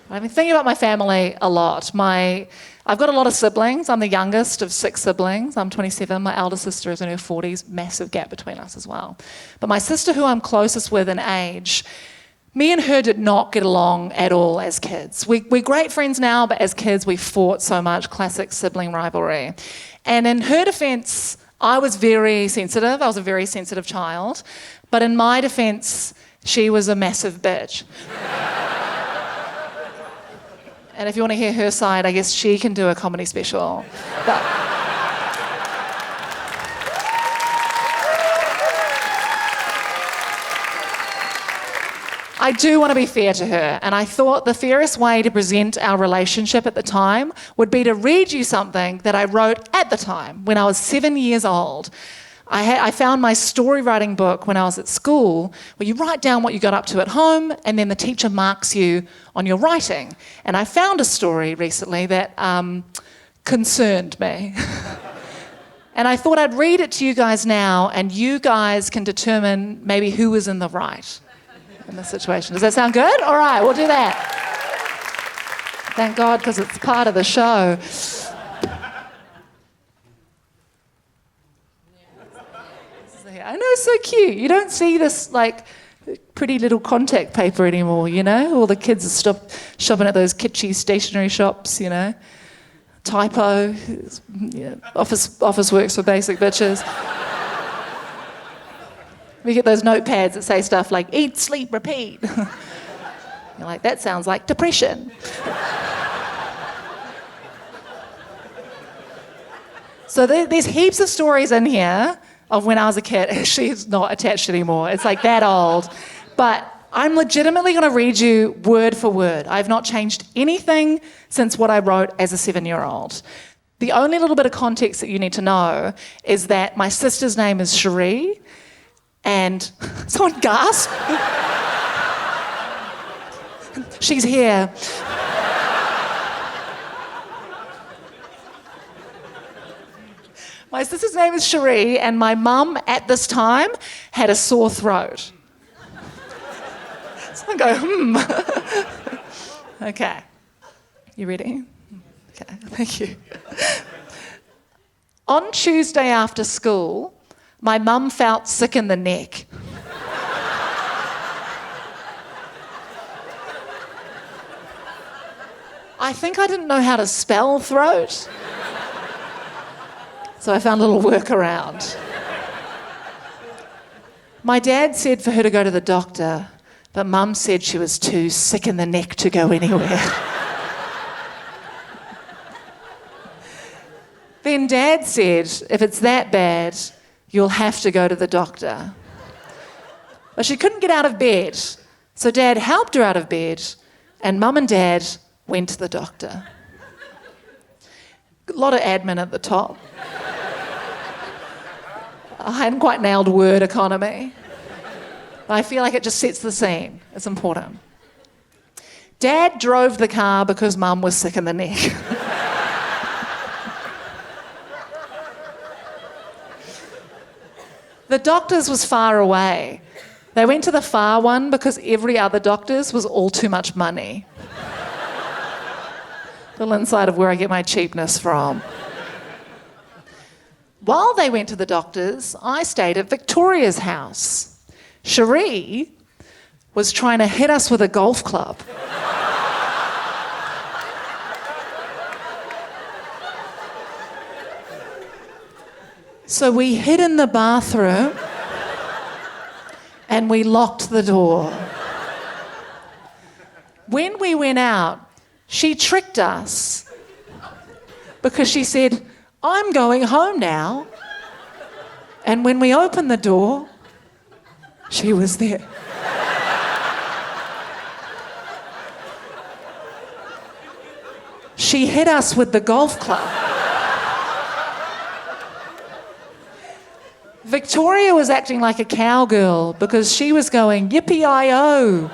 I've been thinking about my family a lot. I've got a lot of siblings. I'm the youngest of 6 siblings. I'm 27. My elder sister is in her 40s. Massive gap between us as well. But my sister, who I'm closest with in age, me and her did not get along at all as kids. We're great friends now, but as kids we fought so much, classic sibling rivalry. And in her defence, I was very sensitive. I was a very sensitive child. But in my defence, she was a massive bitch. And if you want to hear her side, I guess she can do a comedy special. But I do want to be fair to her, and I thought the fairest way to present our relationship at the time would be to read you something that I wrote at the time when I was 7 years old. I found my story writing book when I was at school, where you write down what you got up to at home and then the teacher marks you on your writing. And I found a story recently that concerned me. And I thought I'd read it to you guys now, and you guys can determine maybe who was in the right in this situation. Does that sound good? All right, we'll do that. Thank God, because it's part of the show. I know, so cute. You don't see this like pretty little contact paper anymore, you know? All the kids are shopping at those kitschy stationery shops, you know? Typo, yeah, office works for basic bitches. We get those notepads that say stuff like, eat, sleep, repeat. You're like, that sounds like depression. So there's heaps of stories in here of when I was a kid. She's not attached anymore. It's like that old. But I'm legitimately going to read you word for word. I've not changed anything since what I wrote as a 7-year-old. The only little bit of context that you need to know is that my sister's name is Cherie, and someone gasp. She's here. My sister's name is Cherie, and my mum at this time had a sore throat. So I go, Okay. You ready? Okay, thank you. On Tuesday after school, my mum felt sick in the neck. I think I didn't know how to spell throat. So I found a little workaround. My dad said for her to go to the doctor, but Mum said she was too sick in the neck to go anywhere. Then Dad said, if it's that bad, you'll have to go to the doctor. But she couldn't get out of bed, so Dad helped her out of bed, and Mum and Dad went to the doctor. A lot of admin at the top. I hadn't quite nailed word economy. But I feel like it just sets the scene. It's important. Dad drove the car because Mum was sick in the neck. The doctor's was far away. They went to the far one because every other doctor's was all too much money. Little insight of where I get my cheapness from. While they went to the doctor's, I stayed at Victoria's house. Cherie was trying to hit us with a golf club. So we hid in the bathroom and we locked the door. When we went out, she tricked us because she said, I'm going home now. And when we opened the door, she was there. She hit us with the golf club. Victoria was acting like a cowgirl because she was going yippee-i-oh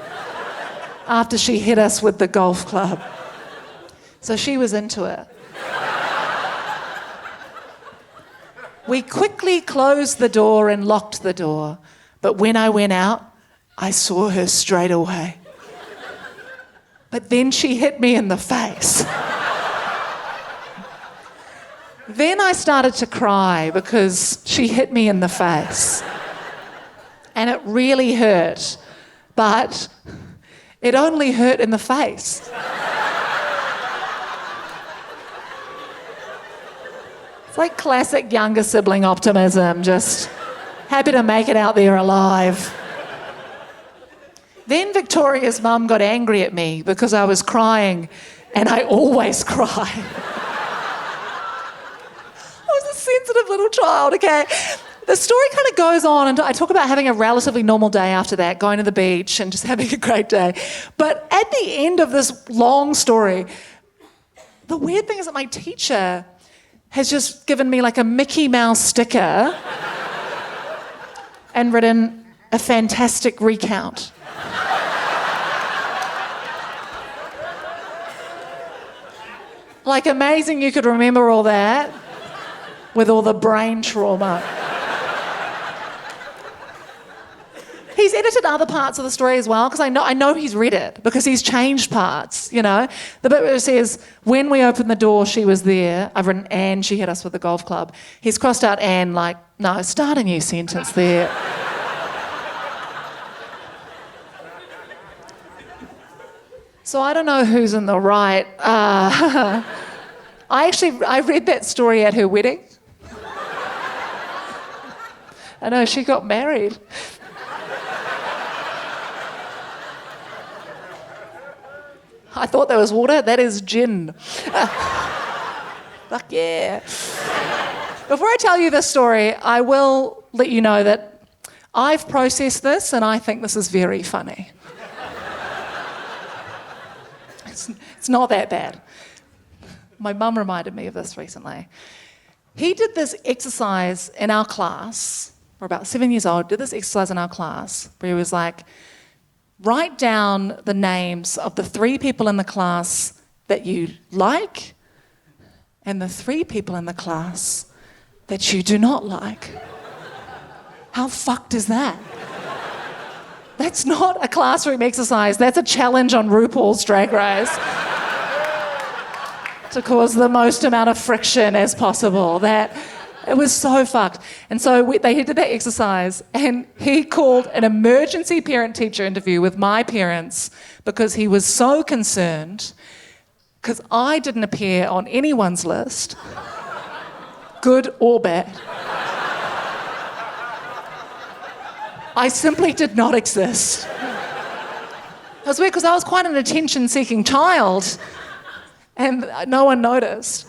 after she hit us with the golf club. So she was into it. We quickly closed the door and locked the door, but when I went out, I saw her straight away. But then she hit me in the face. Then I started to cry because she hit me in the face. And it really hurt. But it only hurt in the face. It's like classic younger sibling optimism, just happy to make it out there alive. Then Victoria's mum got angry at me because I was crying, and I always cry. I was a sensitive little child, okay? The story kind of goes on, and I talk about having a relatively normal day after that, going to the beach and just having a great day. But at the end of this long story, the weird thing is that my teacher has just given me like a Mickey Mouse sticker and written a fantastic recount. Like, amazing you could remember all that with all the brain trauma. He's edited other parts of the story as well, because I know he's read it, because he's changed parts, you know. The bit where it says, when we opened the door, she was there. I've written, and she hit us with the golf club. He's crossed out and, like, no, start a new sentence there. So I don't know who's in the right. I read that story at her wedding. I know, she got married. I thought that was water. That is gin. Fuck yeah. Before I tell you this story, I will let you know that I've processed this and I think this is very funny. It's not that bad. My mum reminded me of this recently. He did this exercise in our class. We're about 7 years old, did this exercise in our class where he was like, write down the names of the 3 people in the class that you like and the 3 people in the class that you do not like. How fucked is that? That's not a classroom exercise. That's a challenge on RuPaul's Drag Race to cause the most amount of friction as possible. It was so fucked. And so they did that exercise, and he called an emergency parent-teacher interview with my parents because he was so concerned because I didn't appear on anyone's list, good or bad. I simply did not exist. It was weird because I was quite an attention-seeking child, and no one noticed.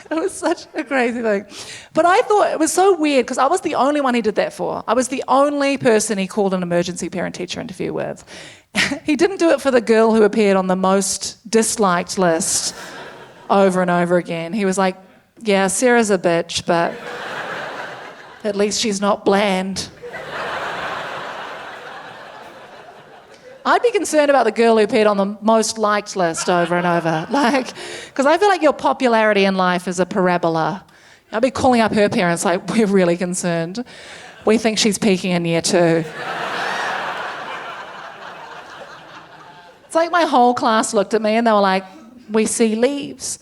It was such a crazy thing. But I thought it was so weird because I was the only one he did that for. I was the only person he called an emergency parent-teacher interview with. He didn't do it for the girl who appeared on the most disliked list over and over again. He was like, yeah, Sarah's a bitch, but at least she's not bland. I'd be concerned about the girl who appeared on the most liked list over and over. Because I feel like your popularity in life is a parabola. I'd be calling up her parents like, we're really concerned. We think she's peaking in year 2. It's like my whole class looked at me and they were like, we see leaves.